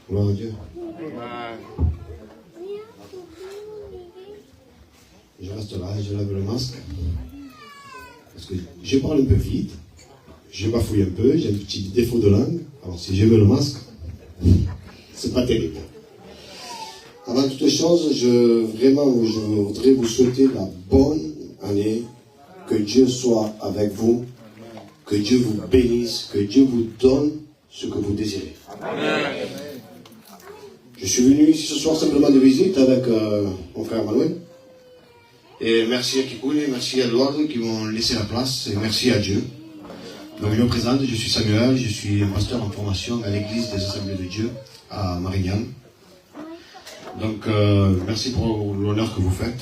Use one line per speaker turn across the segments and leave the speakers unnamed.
Gloire à Dieu. Je reste là et je lève le masque. Parce que je parle un peu vite. Je bafouille un peu. J'ai un petit défaut de langue. Alors si je mets le masque, c'est pas terrible. Avant toute chose, je voudrais vous souhaiter la bonne année. Que Dieu soit avec vous. Que Dieu vous bénisse. Que Dieu vous donne ce que vous désirez. Amen. Je suis venu ici ce soir simplement de visite avec mon frère Manuel. Et merci à Kikoune, merci à Eduardo qui m'ont laissé la place. Et merci à Dieu. Donc je me présente, je suis Samuel, je suis un pasteur en formation à l'église des Assemblées de Dieu à Marignane. Donc merci pour l'honneur que vous faites.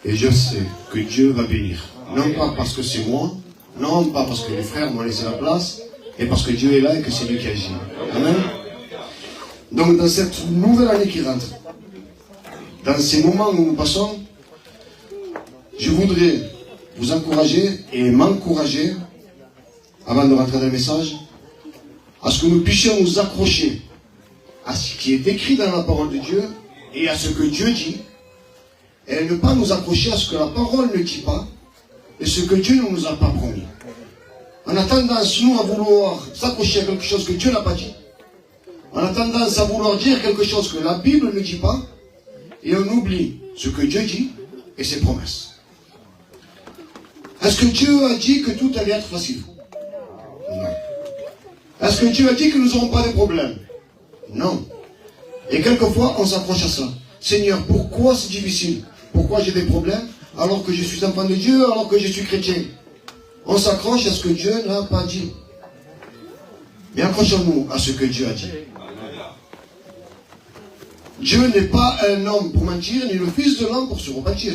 Et je sais que Dieu va bénir. Non pas parce que c'est moi, non pas parce que les frères m'ont laissé la place, et parce que Dieu est là et que c'est lui qui agit. Amen. Donc dans cette nouvelle année qui rentre, dans ces moments où nous passons, je voudrais vous encourager et m'encourager, avant de rentrer dans le message, à ce que nous puissions nous accrocher à ce qui est écrit dans la parole de Dieu et à ce que Dieu dit, et ne pas nous accrocher à ce que la parole ne dit pas et ce que Dieu ne nous a pas promis. On a tendance, nous, à vouloir s'accrocher à quelque chose que Dieu n'a pas dit. On a tendance à vouloir dire quelque chose que la Bible ne dit pas, et on oublie ce que Dieu dit et ses promesses. Est-ce que Dieu a dit que tout allait être facile? Non. Est-ce que Dieu a dit que nous n'aurons pas de problèmes? Non. Et quelquefois, on s'approche à ça. Seigneur, pourquoi c'est difficile? Pourquoi j'ai des problèmes alors que je suis enfant de Dieu, alors que je suis chrétien? On s'accroche à ce que Dieu n'a pas dit. Mais accrochons-nous à ce que Dieu a dit. Dieu n'est pas un homme pour mentir, ni le fils de l'homme pour se repentir.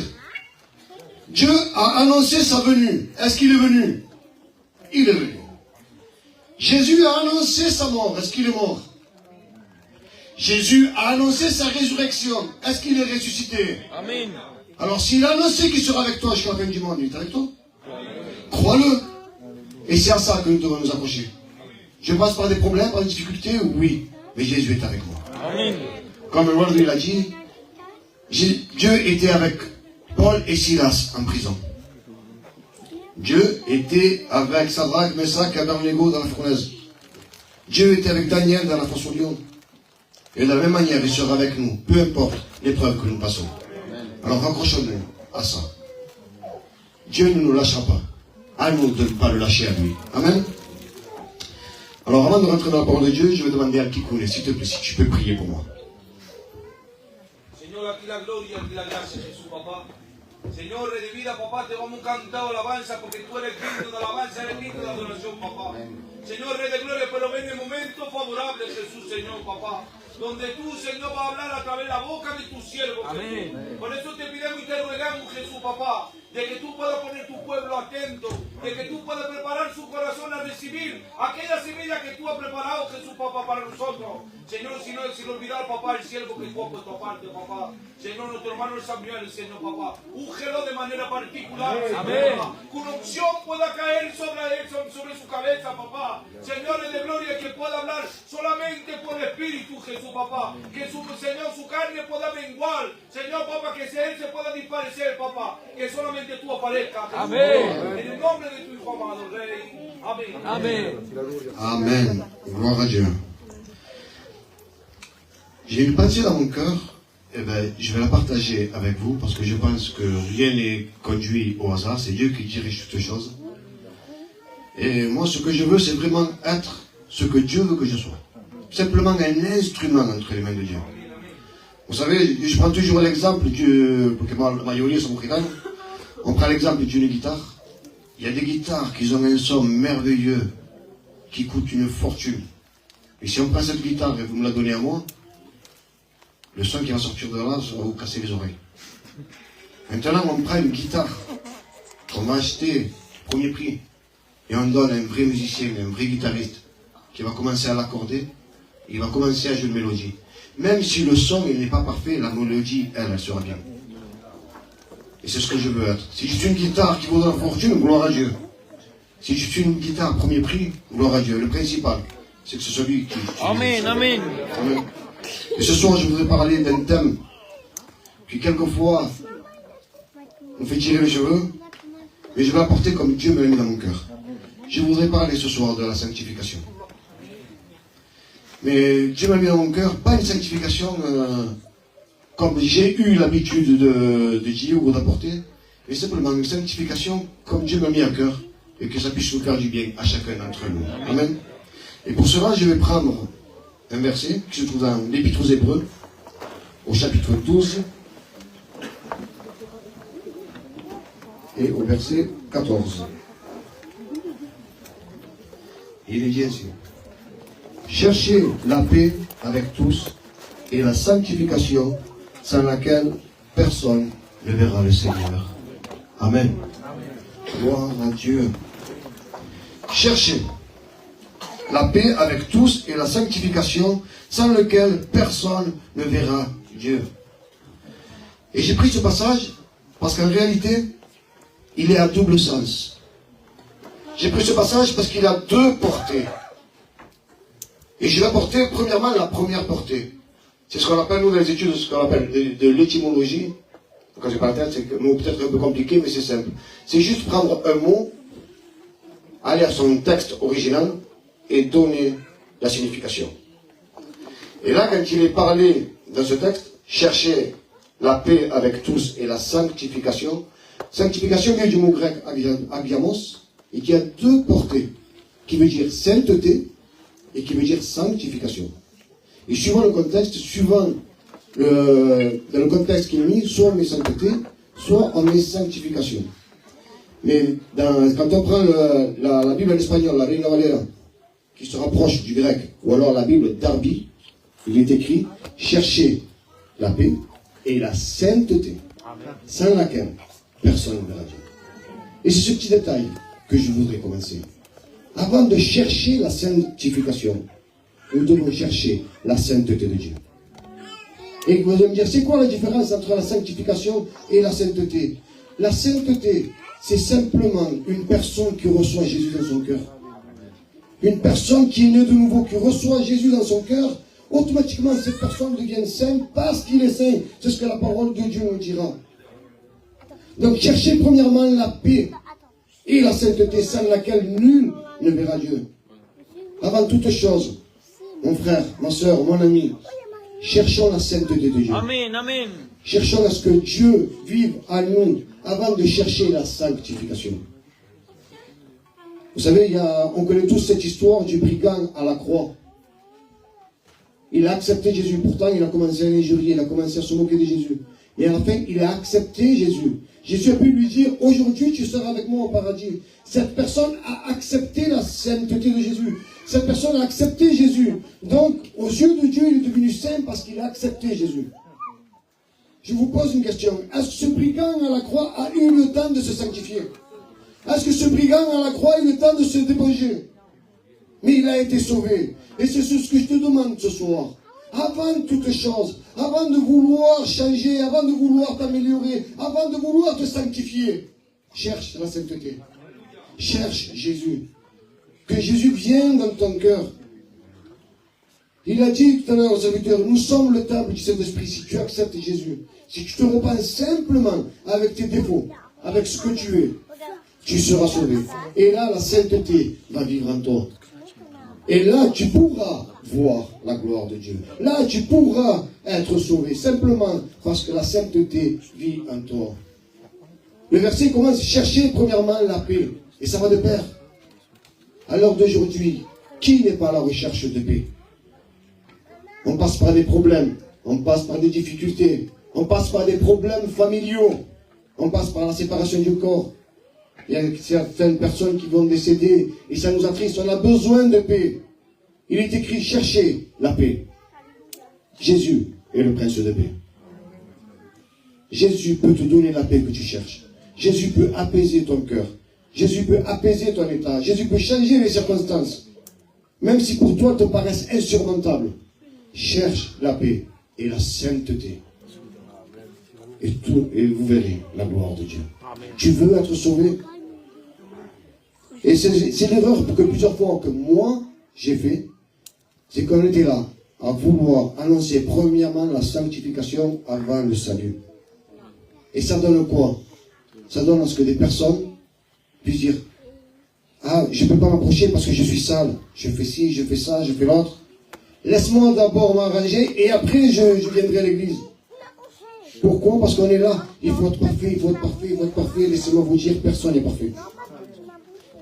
Dieu a annoncé sa venue. Est-ce qu'il est venu? Il est venu. Jésus a annoncé sa mort. Est-ce qu'il est mort? Jésus a annoncé sa résurrection. Est-ce qu'il est ressuscité? Amen. Alors s'il a annoncé qu'il sera avec toi jusqu'à la fin du monde, il est avec toi? Crois-le. Et c'est à ça que nous devons nous accrocher. Je passe par des problèmes, par des difficultés, oui. Mais Jésus est avec moi. Amen. Comme le Lord l'a dit, Dieu était avec Paul et Silas en prison. Dieu était avec Sadrach, Meshach et Abednego dans la fournaise. Dieu était avec Daniel dans la fosse au lion. Et de la même manière, il sera avec nous, peu importe l'épreuve que nous passons. Alors raccrochons-nous à ça. Dieu ne nous lâchera pas. À nous de ne pas le lâcher à lui. Amen. Alors avant de rentrer dans la parole de Dieu, je vais demander à Kikoune, s'il te plaît, si tu peux prier pour moi.
Señor, aquí la gloria, aquí la gracia, Jesús, papá. Señor, de vida, papá, te vamos cantando alabanza porque tú eres digno de alabanza, eres digno de adoración, papá. Señor, Rey de gloria, pero ven el momento favorable, Jesús, Señor, papá. Donde tú, Señor, vas a hablar a través de la boca de tu siervo, Jesús. Por eso te pidamos y te rogamos, Jesús, papá, de que tú puedas poner tu pueblo atento, de que tú puedas preparar su corazón a recibir aquella semilla que tú has preparado, Jesús, papá, para nosotros. Señor, sin olvidar, papá, el siervo que tú has puesto aparte, papá. Señor, nuestro hermano Samuel, Señor, papá. Úngelo de manera particular, Señor, papá. Que una unción pueda caer sobre él, sobre su cabeza, papá. Señores de gloria, que pueda hablar solamente por el Espíritu, Jesús, papá. Que Señor, su carne pueda menguar. Señor, papá, que él se pueda disparecer, papá. Que solamente tú aparezcas, Jesús. Amén. En el nombre de tu Hijo amado, Rey. Amén.
Amén. Amen. Gloire à Dieu. J'ai une pensée dans mon cœur, et je vais la partager avec vous parce que je pense que rien n'est conduit au hasard, c'est Dieu qui dirige toutes choses. Et moi, ce que je veux, c'est vraiment être ce que Dieu veut que je sois. Simplement un instrument entre les mains de Dieu. Vous savez, je prends toujours l'exemple parce que la majorité sont africains. On prend l'exemple d'une guitare. Il y a des guitares qui ont un son merveilleux, qui coûtent une fortune. Et si on prend cette guitare et vous me la donnez à moi, le son qui va sortir de là, ça va vous casser les oreilles. Maintenant, on prend une guitare qu'on va acheter premier prix et on donne à un vrai musicien, un vrai guitariste qui va commencer à l'accorder, il va commencer à jouer une mélodie. Même si le son n'est pas parfait, la mélodie, elle sera bien. Et c'est ce que je veux être. Si je suis une guitare qui vaut de la fortune, gloire à Dieu. Si je suis une guitare premier prix, gloire à Dieu. Le principal, c'est que c'est celui qui...
Amen, amen.
Amen. Et ce soir, je voudrais parler d'un thème qui, quelquefois, me fait tirer les cheveux, mais je vais apporter comme Dieu me l'a mis dans mon cœur. Je voudrais parler ce soir de la sanctification. Mais Dieu m'a mis dans mon cœur, pas une sanctification comme j'ai eu l'habitude de dire ou d'apporter, mais simplement une sanctification comme Dieu m'a mis à cœur, et que ça puisse nous faire du bien à chacun d'entre nous. Amen. Et pour cela, je vais prendre un verset qui se trouve dans l'Épître aux Hébreux, au chapitre 12, et au verset 14. Il est dit ainsi: cherchez la paix avec tous et la sanctification, sans laquelle personne ne verra le Seigneur. Amen. Gloire à Dieu. Cherchez la paix avec tous et la sanctification, sans lequel personne ne verra Dieu. Et j'ai pris ce passage parce qu'en réalité, il est à double sens. J'ai pris ce passage parce qu'il a deux portées. Et je vais apporter premièrement la première portée. C'est ce qu'on appelle, nous, dans les études, ce qu'on appelle de l'étymologie. Quand j'ai pas la tête, c'est un mot peut-être un peu compliqué, mais c'est simple. C'est juste prendre un mot, aller à son texte original et donner la signification. Et là, quand il est parlé dans ce texte, chercher la paix avec tous et la sanctification. Sanctification vient du mot grec agiamos, et qui a deux portées, qui veut dire sainteté et qui veut dire sanctification. Et suivant le contexte, dans le contexte qu'il est mis, soit on met sainteté, soit on met sanctification. Mais quand on prend la Bible en espagnol, la Reina Valera, qui se rapproche du grec, ou alors la Bible Darby, il est écrit « Cherchez la paix et la sainteté, sans laquelle personne ne verra Dieu ». Et c'est ce petit détail que je voudrais commencer. Avant de chercher la sanctification, nous devons chercher la sainteté de Dieu. Et vous allez me dire, c'est quoi la différence entre la sanctification et la sainteté? La sainteté, c'est simplement une personne qui reçoit Jésus dans son cœur. Une personne qui est née de nouveau, qui reçoit Jésus dans son cœur, automatiquement cette personne devient sainte parce qu'il est saint. C'est ce que la parole de Dieu nous dira. Donc cherchez premièrement la paix et la sainteté, sans laquelle nul ne verra Dieu. Avant toute chose, mon frère, ma soeur, mon ami, cherchons la sainteté de Dieu.
Amen, amen.
Cherchons à ce que Dieu vive en nous avant de chercher la sanctification. Vous savez, on connaît tous cette histoire du brigand à la croix. Il a accepté Jésus, pourtant il a commencé à l'injurier, il a commencé à se moquer de Jésus. Et à la fin, il a accepté Jésus. Jésus a pu lui dire, aujourd'hui tu seras avec moi au paradis. Cette personne a accepté la sainteté de Jésus. Cette personne a accepté Jésus. Donc, aux yeux de Dieu, il est devenu saint parce qu'il a accepté Jésus. Je vous pose une question. Est-ce que ce brigand à la croix a eu le temps de se sanctifier? Est-ce que ce brigand à la croix a eu le temps de se débaucher? Mais il a été sauvé. Et c'est ce que je te demande ce soir. Avant toute chose, avant de vouloir changer, avant de vouloir t'améliorer, avant de vouloir te sanctifier, cherche la sainteté. Cherche Jésus. Que Jésus vienne dans ton cœur. Il a dit tout à l'heure aux serviteurs, nous sommes le temple du Saint-Esprit. Si tu acceptes Jésus, si tu te repens simplement avec tes défauts, avec ce que tu es, tu seras sauvé. Et là, la sainteté va vivre en toi. Et là, tu pourras voir la gloire de Dieu. Là, tu pourras être sauvé, simplement parce que la sainteté vit en toi. Le verset commence, chercher premièrement la paix. Et ça va de pair. À l'heure d'aujourd'hui, qui n'est pas à la recherche de paix? On passe par des problèmes, on passe par des difficultés, on passe par des problèmes familiaux, on passe par la séparation du corps. Il y a certaines personnes qui vont décéder et ça nous attriste. On a besoin de paix. Il est écrit, cherchez la paix. Jésus est le prince de paix. Jésus peut te donner la paix que tu cherches. Jésus peut apaiser ton cœur. Jésus peut apaiser ton état. Jésus peut changer les circonstances. Même si pour toi te paraissent insurmontables. Cherche la paix et la sainteté. et vous verrez la gloire de Dieu. Tu veux être sauvé? Et c'est l'erreur que plusieurs fois que moi, j'ai fait, c'est qu'on était là à vouloir annoncer premièrement la sanctification avant le salut. Et ça donne quoi? Ça donne à ce que des personnes puissent dire, ah, je ne peux pas m'approcher parce que je suis sale. Je fais ci, je fais ça, je fais l'autre. Laisse-moi d'abord m'arranger et après je viendrai à l'église. Pourquoi? Parce qu'on est là. Il faut être parfait, il faut être parfait, il faut être parfait. Laissez-moi vous dire, personne n'est parfait.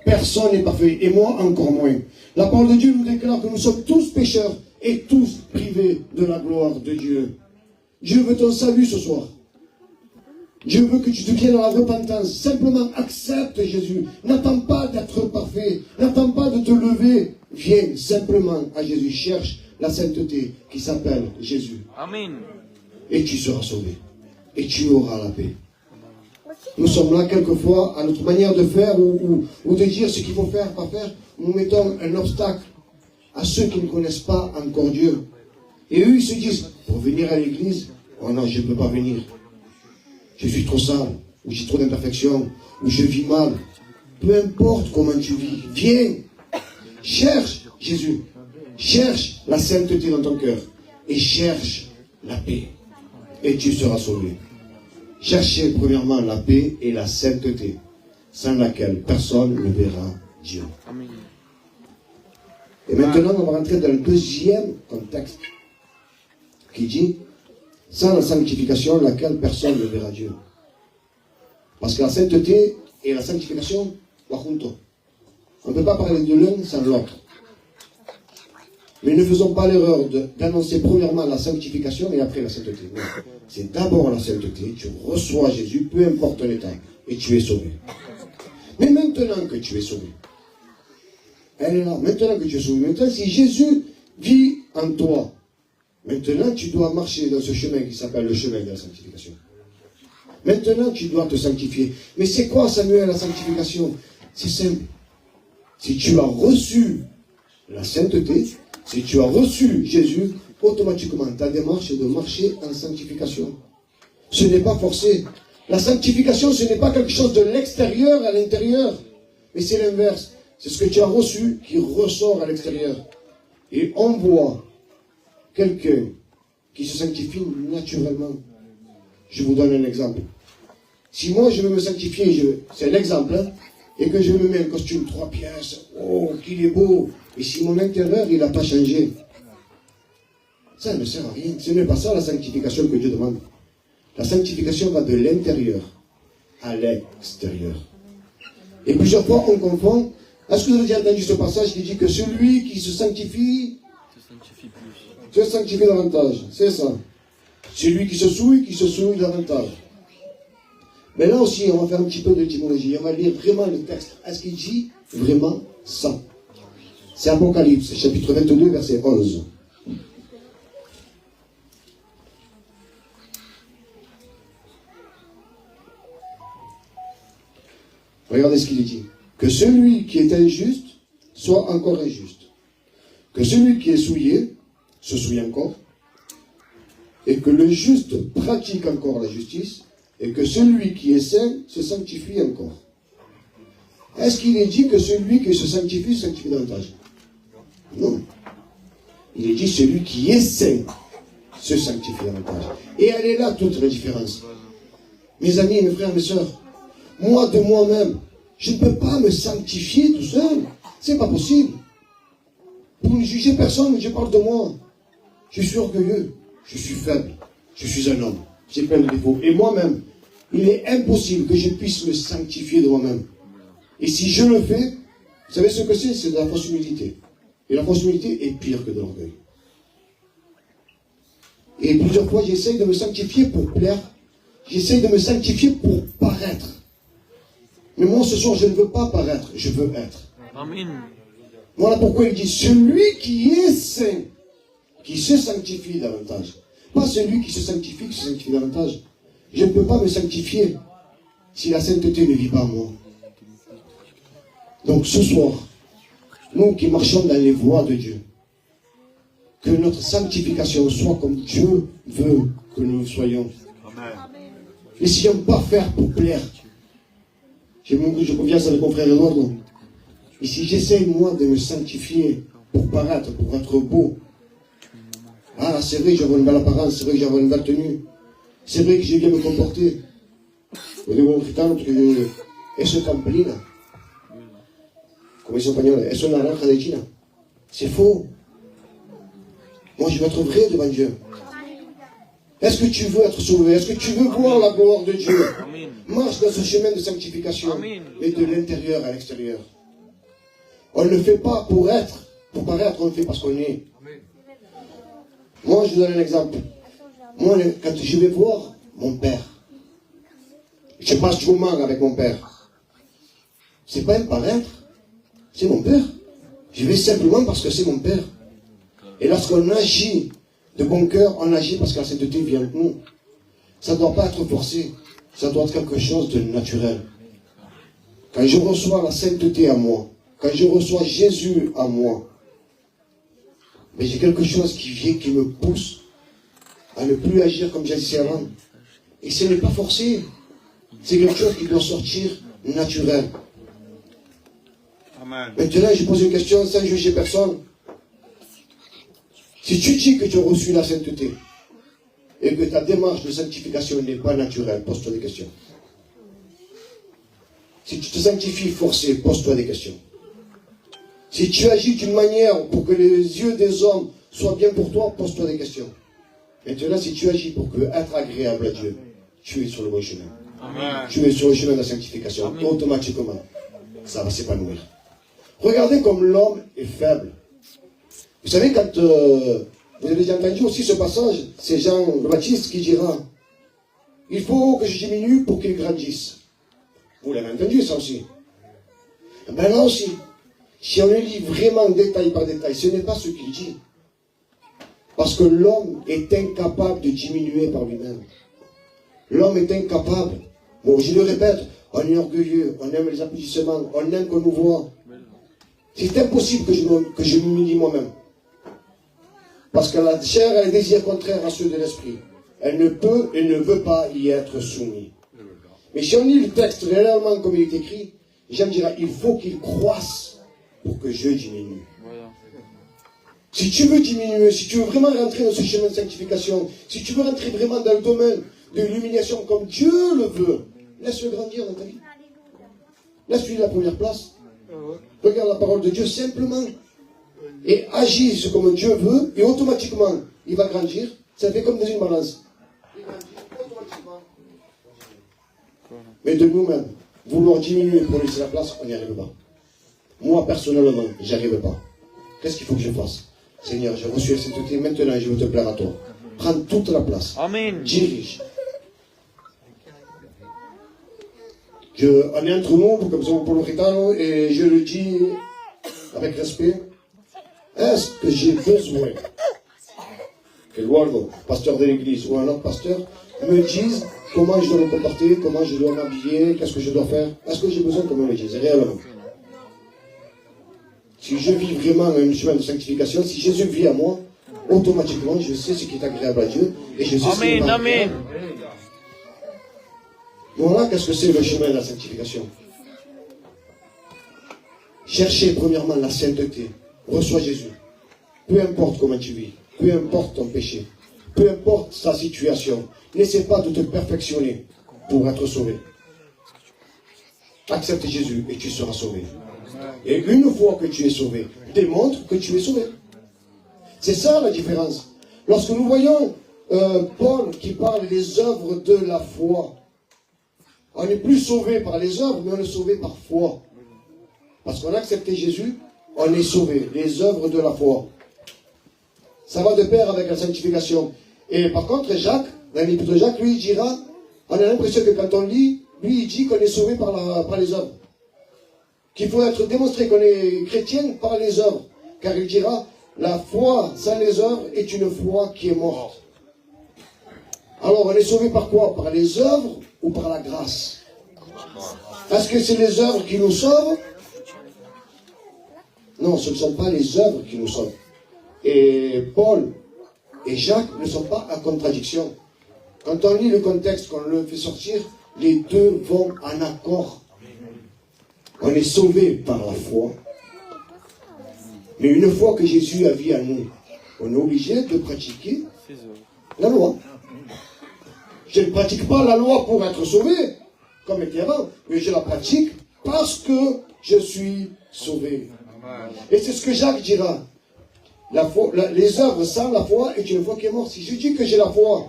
Personne n'est parfait. Et moi encore moins. La parole de Dieu nous déclare que nous sommes tous pécheurs et tous privés de la gloire de Dieu. Dieu veut ton salut ce soir. Dieu veut que tu deviennes dans la repentance. Simplement accepte Jésus. N'attends pas d'être parfait. N'attends pas de te lever. Viens simplement à Jésus. Cherche la sainteté qui s'appelle Jésus.
Amen.
Et tu seras sauvé. Et tu auras la paix. Nous sommes là quelquefois à notre manière de faire ou de dire ce qu'il faut faire, pas faire. Nous mettons un obstacle à ceux qui ne connaissent pas encore Dieu. Et eux, ils se disent, pour venir à l'église, oh non, je ne peux pas venir. Je suis trop sale, ou j'ai trop d'imperfections, ou je vis mal. Peu importe comment tu vis, viens. Cherche Jésus. Cherche la sainteté dans ton cœur. Et cherche la paix. Et tu seras sauvé. Cherchez premièrement la paix et la sainteté, sans laquelle personne ne verra Dieu.
Amen.
Et maintenant, on va rentrer dans le deuxième contexte qui dit, sans la sanctification, laquelle personne ne verra Dieu. Parce que la sainteté et la sanctification, on ne peut pas parler de l'un sans l'autre. Mais ne faisons pas l'erreur d'annoncer premièrement la sanctification et après la sainteté. Non. C'est d'abord la sainteté, tu reçois Jésus, peu importe ton état, et tu es sauvé. Mais maintenant que tu es sauvé, elle est là, maintenant que tu es sauvé, maintenant si Jésus vit en toi, maintenant tu dois marcher dans ce chemin qui s'appelle le chemin de la sanctification. Maintenant tu dois te sanctifier. Mais c'est quoi, Samuel, la sanctification? C'est simple. Si tu as reçu la sainteté, si tu as reçu Jésus, automatiquement ta démarche est de marcher en sanctification. Ce n'est pas forcé. La sanctification, ce n'est pas quelque chose de l'extérieur à l'intérieur, mais c'est l'inverse. C'est ce que tu as reçu qui ressort à l'extérieur. Et on voit quelqu'un qui se sanctifie naturellement. Je vous donne un exemple. Si moi je veux me sanctifier, c'est l'exemple, hein, et que je me mets un costume 3 pièces, oh, qu'il est beau, et si mon intérieur, il n'a pas changé, ça ne sert à rien. Ce n'est pas ça la sanctification que Dieu demande. La sanctification va de l'intérieur à l'extérieur. Et plusieurs fois, on confond. Est-ce que vous avez déjà entendu ce passage qui dit que celui qui se sanctifie se sanctifie davantage? C'est ça. Celui qui se souille davantage. Mais là aussi, on va faire un petit peu d'étymologie. On va lire vraiment le texte. Est-ce qu'il dit vraiment ça? C'est Apocalypse, chapitre 22, verset 11. Regardez ce qu'il dit. Que celui qui est injuste soit encore injuste. Que celui qui est souillé se souille encore. Et que le juste pratique encore la justice. Et que celui qui est saint se sanctifie encore. Est-ce qu'il est dit que celui qui se sanctifie davantage? Non. Il est dit celui qui est saint se sanctifie davantage. Et elle est là toute la différence. Mes amis, mes frères, mes soeurs, moi de moi-même, je ne peux pas me sanctifier tout seul. C'est pas possible. Pour ne juger personne, je parle de moi. Je suis orgueilleux, je suis faible, je suis un homme, j'ai plein de défauts. Et moi-même, il est impossible que je puisse me sanctifier de moi-même. Et si je le fais, vous savez ce que c'est? C'est de la fausse humilité. Et la fausse humilité est pire que de l'orgueil. Et plusieurs fois, j'essaye de me sanctifier pour plaire. J'essaye de me sanctifier pour paraître. Mais moi, ce soir, je ne veux pas paraître, je veux être.
Amen.
Voilà pourquoi il dit, celui qui est saint, qui se sanctifie davantage. Pas celui qui se sanctifie davantage. Je ne peux pas me sanctifier si la sainteté ne vit pas en moi. Donc ce soir, nous qui marchons dans les voies de Dieu, que notre sanctification soit comme Dieu veut que nous soyons.
Amen.
N'essayons pas faire pour plaire. J'ai beaucoup de confiance avec mon frère Eduardo. Et si j'essaye, moi, de me sanctifier pour paraître, pour être beau, ah, c'est vrai que j'avais une belle apparence, c'est vrai que j'avais une belle tenue, c'est vrai que j'ai bien me comporter. Lo digo en gitano porque eso es campelina. Como dice en espagnol, eso es naranja de China. C'est faux. Moi, je veux être vrai devant Dieu. Est-ce que tu veux être sauvé? Est-ce que tu veux voir la gloire de Dieu? Marche dans ce chemin de sanctification, mais de l'intérieur à l'extérieur. On ne le fait pas pour être, pour paraître, on le fait parce qu'on est. Moi, je vous donne un exemple. Moi, quand je vais voir mon père, je passe du moment avec mon père. C'est pas un paraître, c'est mon père. Je vais simplement parce que c'est mon père. Et lorsqu'on agit de bon cœur, on agit parce que la sainteté vient de nous. Ça ne doit pas être forcé. Ça doit être quelque chose de naturel. Quand je reçois la sainteté à moi, quand je reçois Jésus à moi, mais j'ai quelque chose qui vient, qui me pousse à ne plus agir comme j'agissais avant. Et ce n'est pas forcé. C'est quelque chose qui doit sortir naturel.
Amen.
Maintenant, je pose une question sans juger personne. Si tu dis que tu as reçu la sainteté et que ta démarche de sanctification n'est pas naturelle, pose-toi des questions. Si tu te sanctifies forcé, pose-toi des questions. Si tu agis d'une manière pour que les yeux des hommes soient bien pour toi, pose-toi des questions. Maintenant, si tu agis pour être agréable à Dieu, tu es sur le bon chemin.
Amen.
Tu es sur le chemin de la sanctification. Automatiquement, ça va s'épanouir. Regardez comme l'homme est faible. Vous savez, quand vous avez déjà entendu aussi ce passage, c'est Jean le Baptiste qui dira « Il faut que je diminue pour qu'il grandisse ». Vous l'avez entendu ça aussi. Ben là aussi, si on le lit vraiment détail par détail, ce n'est pas ce qu'il dit. Parce que l'homme est incapable de diminuer par lui-même. L'homme est incapable. Bon, je le répète, on est orgueilleux, on aime les applaudissements, on aime qu'on nous voit. C'est impossible que je m'humilie moi-même. Parce que la chair a un désir contraire à ceux de l'esprit. Elle ne peut et ne veut pas y être soumise. Mais si on lit le texte réellement comme il est écrit, Jean dira, il faut qu'il croisse pour que je diminue. Si tu veux diminuer, si tu veux vraiment rentrer dans ce chemin de sanctification, si tu veux rentrer vraiment dans le domaine de l'humiliation comme Dieu le veut, laisse-le grandir dans ta vie. Laisse-lui la première place. Regarde la parole de Dieu simplement et agis comme Dieu veut et automatiquement il va grandir. Ça fait comme dans une balance. Il grandit automatiquement. Mais de nous-mêmes, vouloir diminuer pour laisser la place, on n'y arrive pas. Moi personnellement, j'y arrive pas. Qu'est-ce qu'il faut que je fasse? Seigneur, j'ai reçu la sainteté, maintenant je veux te plaire à toi. Prends toute la place.
Amen.
Dirige. On est entre nous, comme ça pour le Ritano, et je le dis avec respect. Est-ce que j'ai besoin que Eduardo, pasteur de l'église, ou un autre pasteur, me dise comment je dois me comporter, comment je dois m'habiller, qu'est-ce que je dois faire? Est-ce que j'ai besoin qu'on me le dise réellement? Si je vis vraiment un chemin de sanctification, si Jésus vit à moi, automatiquement, je sais ce qui est agréable à Dieu, et je sais ce qui est pas agréable. Voilà qu'est-ce que c'est le chemin de la sanctification. Cherchez premièrement la sainteté. Reçois Jésus. Peu importe comment tu vis, peu importe ton péché, peu importe sa situation, n'essaie pas de te perfectionner pour être sauvé. Accepte Jésus et tu seras sauvé. Et une fois que tu es sauvé, démontre que tu es sauvé. C'est ça la différence. Lorsque nous voyons Paul qui parle des œuvres de la foi, on n'est plus sauvé par les œuvres, mais on est sauvé par foi. Parce qu'on a accepté Jésus, on est sauvé. Les œuvres de la foi. Ça va de pair avec la sanctification. Et par contre, Jacques, dans l'épître de Jacques, lui, il dira, on a l'impression que quand on lit, lui, il dit qu'on est sauvé par les œuvres. Qu'il faut être démontré qu'on est chrétien par les œuvres. Car il dira, la foi sans les œuvres est une foi qui est morte. Alors, on est sauvé par quoi? Par les œuvres ou par la grâce? Est-ce que c'est les œuvres qui nous sauvent? Non, ce ne sont pas les œuvres qui nous sauvent. Et Paul et Jacques ne sont pas en contradiction.
Quand on lit le contexte, qu'on le fait sortir, les deux vont en accord. On est sauvé par la foi. Mais une fois que Jésus a vu en nous, on est obligé de pratiquer la loi. Je ne pratique pas la loi pour être sauvé, comme était avant, mais je la pratique parce que je suis sauvé. Et c'est ce que Jacques dira. Les œuvres sans la foi est une foi qui est morte. Si je dis que j'ai la foi,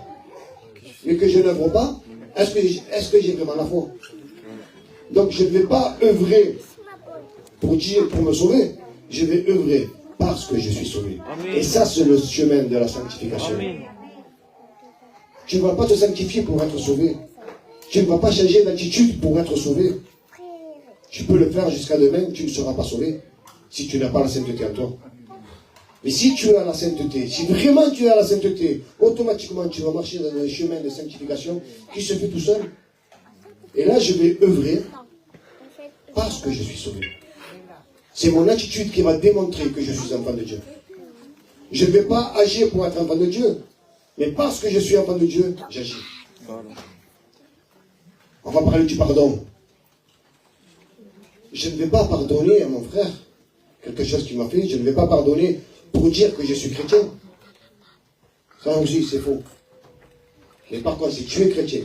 mais que je n'œuvre pas, est-ce que j'ai vraiment la foi? Donc je ne vais pas œuvrer pour me sauver. Je vais œuvrer parce que je suis sauvé. Et ça, c'est le chemin de la sanctification. Tu ne vas pas te sanctifier pour être sauvé. Tu ne vas pas changer d'attitude pour être sauvé. Tu peux le faire jusqu'à demain, tu ne seras pas sauvé si tu n'as pas la sainteté en toi. Mais si tu as la sainteté, si vraiment tu as la sainteté, automatiquement tu vas marcher dans un chemin de sanctification qui se fait tout seul. Et là, je vais œuvrer parce que je suis sauvé. C'est mon attitude qui va démontrer que je suis enfant de Dieu. Je ne vais pas agir pour être enfant de Dieu, mais parce que je suis enfant de Dieu, j'agis. On va parler du pardon. Je ne vais pas pardonner à mon frère quelque chose qu'il m'a fait. Je ne vais pas pardonner pour dire que je suis chrétien. Ça aussi, c'est faux. Mais par contre, si tu es chrétien,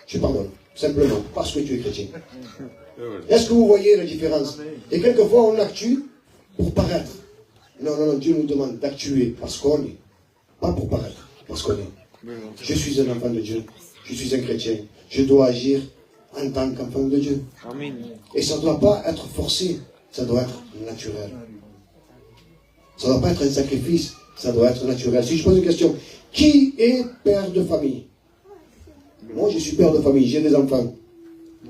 tu pardonnes. Simplement, parce que tu es chrétien. Est-ce que vous voyez la différence? Et quelquefois, on actue pour paraître. Non, non, non, Dieu nous demande d'actuer parce qu'on est. Pas pour paraître, parce qu'on est. Je suis un enfant de Dieu. Je suis un chrétien. Je dois agir en tant qu'enfant de Dieu. Amen. Et ça ne doit pas être forcé. Ça doit être naturel. Ça ne doit pas être un sacrifice. Ça doit être naturel. Si je pose une question, qui est père de famille? Moi, je suis père de famille. J'ai des enfants.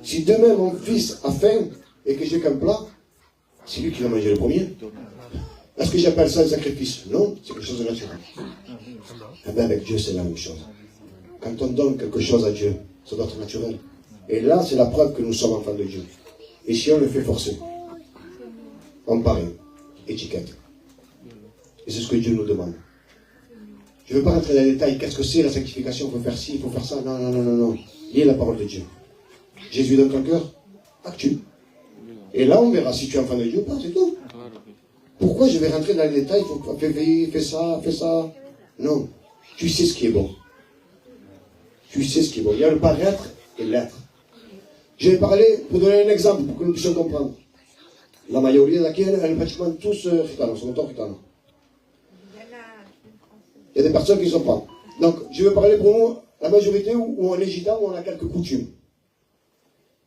Si demain mon fils a faim et que j'ai qu'un plat, c'est lui qui va manger le premier. Est-ce que j'appelle ça un sacrifice? Non, c'est quelque chose de naturel. Eh bien, avec Dieu, c'est la même chose. Quand on donne quelque chose à Dieu, ça doit être naturel. Et là, c'est la preuve que nous sommes enfants de Dieu. Et si on le fait forcer, on paraît, étiquette. Et c'est ce que Dieu nous demande. Je ne veux pas rentrer dans les détails. Qu'est-ce que c'est la sanctification? Il faut faire ci, il faut faire ça. Non, non, non, non, non. Lis la parole de Dieu. Jésus dans ton cœur, actue. Et là, on verra si tu es enfant de Dieu ou pas, c'est tout. Pourquoi je vais rentrer dans les détails? Il faut fais ça, fais ça. Non. Tu sais ce qui est bon. Tu sais ce qui est bon. Il y a le paraître et l'être. Je vais parler, pour donner un exemple, pour que nous puissions comprendre. La majorité laquelle, elle est pratiquement tous gitanos, sont tous gitanos. Il y a des personnes qui ne sont pas. Donc, je vais parler pour nous, la majorité où on est gitan, où on a quelques coutumes.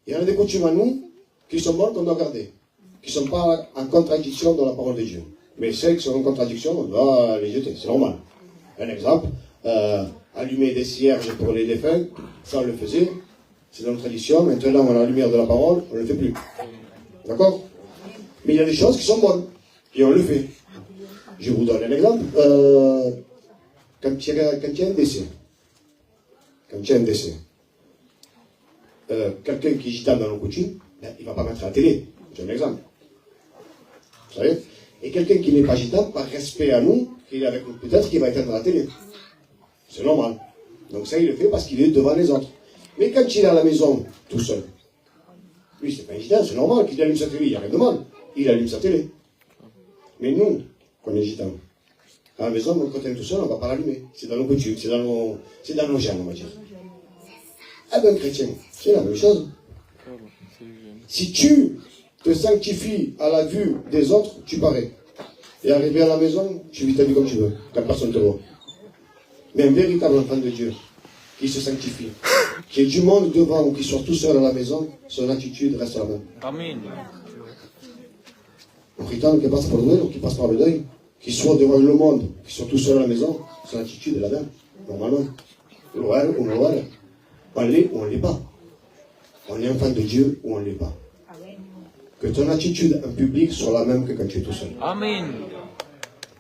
Il y en a des coutumes à nous qui sont bonnes qu'on doit garder, qui ne sont pas en contradiction dans la parole de Dieu. Mais celles qui sont en contradiction, on doit les jeter, c'est normal. Un exemple, allumer des cierges pour les défunts, ça on le faisait, c'est dans notre tradition. Maintenant, on a la lumière de la parole, on ne le fait plus. D'accord? Mais il y a des choses qui sont bonnes, et on le fait. Je vous donne un exemple. Quand il y a un décès, quelqu'un qui est gitan dans nos coutumes, ben, il ne va pas mettre à la télé. C'est un exemple. Vous savez? Et quelqu'un qui n'est pas gitan, par respect à nous, qu'il est avec nous, peut-être qu'il va éteindre la télé. C'est normal. Donc ça, il le fait parce qu'il est devant les autres. Mais quand il est à la maison, tout seul, lui, c'est pas un gitan, c'est normal qu'il allume sa télé, il n'y a rien de mal. Il allume sa télé. Mais nous, qu'on est gitan, à la maison, quand on est tout seul, on ne va pas l'allumer. C'est dans nos coutumes, c'est dans nos gènes, on va dire. Eh bien, chrétien, c'est la même chose. Si tu te sanctifies à la vue des autres, tu parais. Et arrivé à la maison, tu vis ta vie comme tu veux, quand personne ne te voit. Mais un véritable enfant de Dieu, qui se sanctifie, qui est du monde devant ou qui soit tout seul à la maison, son attitude reste la même. Amen. Un chrétien qui passe par le deuil ou qui passe par le deuil, qui soit devant le monde, qui soit tout seul à la maison, son attitude est la même, normalement. On l'est ou on ne l'est pas. On est enfant de Dieu ou on ne l'est pas. Que ton attitude en public soit la même que quand tu es tout seul. Amen.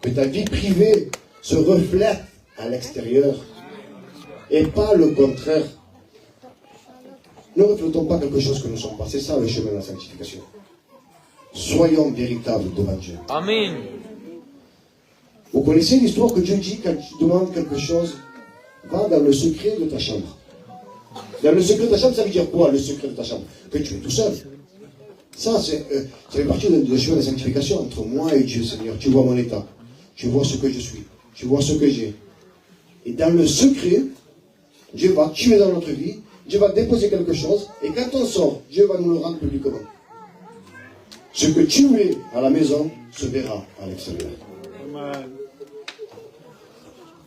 Que ta vie privée se reflète à l'extérieur et pas le contraire. Ne reflétons pas quelque chose que nous ne sommes pas. C'est ça le chemin de la sanctification. Soyons véritables devant Dieu. Amen. Vous connaissez l'histoire que Dieu dit quand tu demandes quelque chose, va dans le secret de ta chambre. Dans le secret de ta chambre, ça veut dire quoi, le secret de ta chambre? Que tu es tout seul. Ça fait partie de chemin de sanctification entre moi et Dieu, Seigneur. Tu vois mon état. Tu vois ce que je suis. Tu vois ce que j'ai. Et dans le secret, Dieu va tuer dans notre vie. Dieu va déposer quelque chose. Et quand on sort, Dieu va nous le rendre publiquement. Ce que tu mets à la maison se verra à l'extérieur.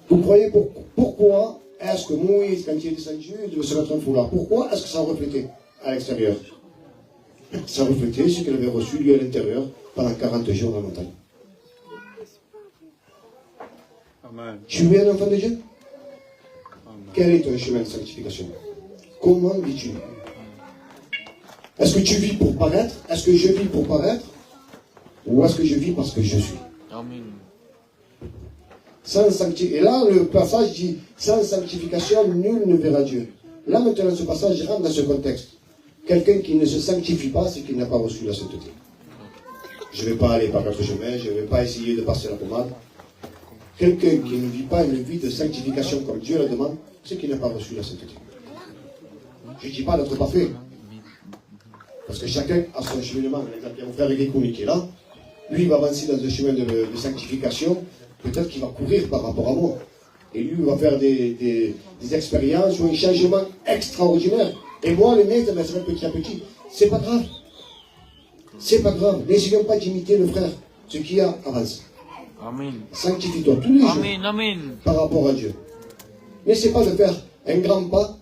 Vous croyez pourquoi est-ce que Moïse, quand il est descendu, il devait se mettre un foulard? Pourquoi est-ce que ça reflétait à l'extérieur? Ça reflétait ce qu'il avait reçu lui à l'intérieur pendant 40 jours dans la montagne.
Amen.
Tu es un enfant de Dieu? Quel est ton chemin de sanctification? Comment vis-tu? Est-ce que tu vis pour paraître? Est-ce que je vis pour paraître? Ou est-ce que je vis parce que je suis?
Amen.
Sans sanctification. Et là, le passage dit, sans sanctification, nul ne verra Dieu. Là, maintenant, ce passage rentre dans ce contexte. Quelqu'un qui ne se sanctifie pas, c'est qu'il n'a pas reçu la sainteté. Je ne vais pas aller par notre chemin, je ne vais pas essayer de passer la pommade. Quelqu'un qui ne vit pas une vie de sanctification comme Dieu la demande, c'est qu'il n'a pas reçu la sainteté. Je ne dis pas d'être parfait. Parce que chacun a son cheminement. Il y a mon frère Gekouni qui est là. Lui, il va avancer dans un chemin de sanctification. Peut-être qu'il va courir par rapport à moi. Et lui, il va faire des expériences ou un changement extraordinaire. Et moi, le mien, ça va se faire petit à petit. C'est pas grave. C'est pas grave. N'essayons pas d'imiter le frère. Ce qu'il y a, avance.
Amen.
Sanctifie-toi tous les jours
Amen. Amen.
par rapport à Dieu. N'essaie pas de faire un grand pas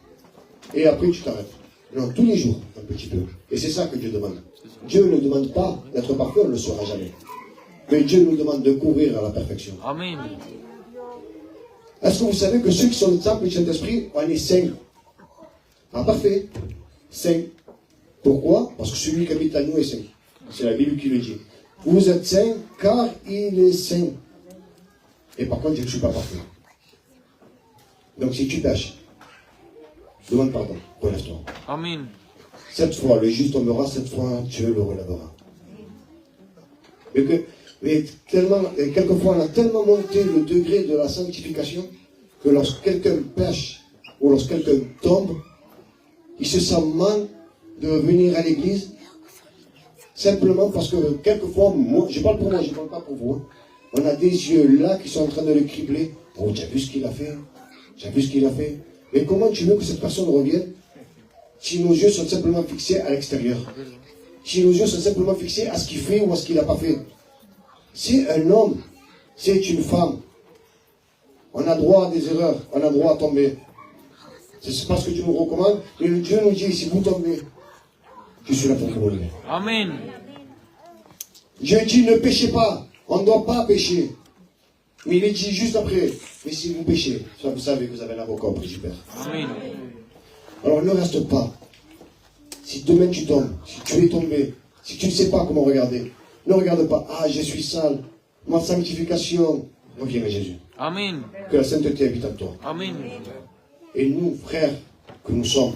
et après tu t'arrêtes. Non, tous les jours, un petit peu. Et c'est ça que Dieu demande. Dieu ne demande pas d'être parfait, on ne le sera jamais. Mais Dieu nous demande de courir à la perfection.
Amen.
Est-ce que vous savez que ceux qui sont le temple du Saint-Esprit, on est saints? Pas parfait, saint. Pourquoi? Parce que celui qui habite à nous est saint. C'est la Bible qui le dit. Vous êtes saints car il est saint. Et par contre, je ne suis pas parfait. Donc si tu pêches, demande pardon, relève-toi.
Amen.
7 fois, le juste tombera, 7 fois, Dieu le relèvera. Mais quelquefois, on a tellement monté le degré de la sanctification que lorsque quelqu'un pêche ou lorsque quelqu'un tombe, il se sent mal de venir à l'église simplement parce que quelquefois, moi, je parle pour moi, je ne parle pas pour vous. Hein. On a des yeux là qui sont en train de le cribler. Oh, tu as vu ce qu'il a fait? Tu as vu ce qu'il a fait? Mais comment tu veux que cette personne revienne si nos yeux sont simplement fixés à l'extérieur? Si nos yeux sont simplement fixés à ce qu'il fait ou à ce qu'il n'a pas fait? C'est un homme, c'est une femme. On a droit à des erreurs, on a droit à tomber. C'est pas ce que Dieu nous recommande, mais Dieu nous dit, si vous tombez, je suis là pour vous relever.
Amen.
Dieu dit, ne péchez pas, on ne doit pas pécher. Mais il est dit juste après, mais si vous péchez, ça vous savez que vous avez un avocat auprès du Père.
Amen.
Alors ne reste pas. Si demain tu tombes, si tu es tombé, si tu ne sais pas comment regarder, ne regarde pas, ah je suis sale, ma sanctification, reviens à Jésus.
Amen.
Que la sainteté habite en toi.
Amen.
Et nous, frères, que nous sommes,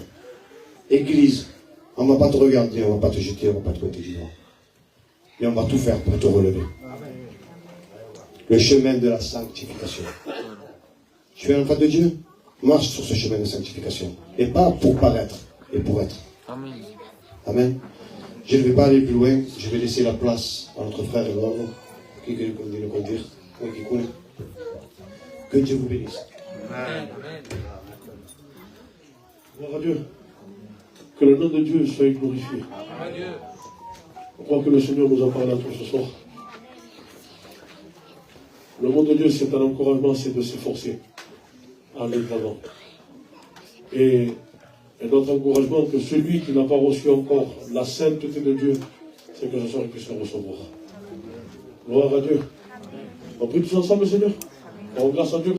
Église, on ne va pas te regarder, on ne va pas te jeter, on ne va pas te pointer du doigt. Mais on va tout faire pour te relever. Le chemin de la sanctification. Tu es un enfant de Dieu? Marche sur ce chemin de sanctification. Et pas pour paraître, et pour être.
Amen.
Amen. Je ne vais pas aller plus loin, je vais laisser la place à notre frère Eduardo, qui continue de conduire, qui coule. Que Dieu vous bénisse.
Amen.
Gloire à Dieu. Que le nom de Dieu soit glorifié. Je crois que le Seigneur nous en parle à tous ce soir. Le mot de Dieu, c'est un encouragement, c'est de s'efforcer à aller de l'avant. Et notre encouragement, que celui qui n'a pas reçu encore la sainteté de Dieu, c'est que ce soir il puisse le recevoir. Gloire à Dieu. On prie tous ensemble, Seigneur. On grâce à Dieu.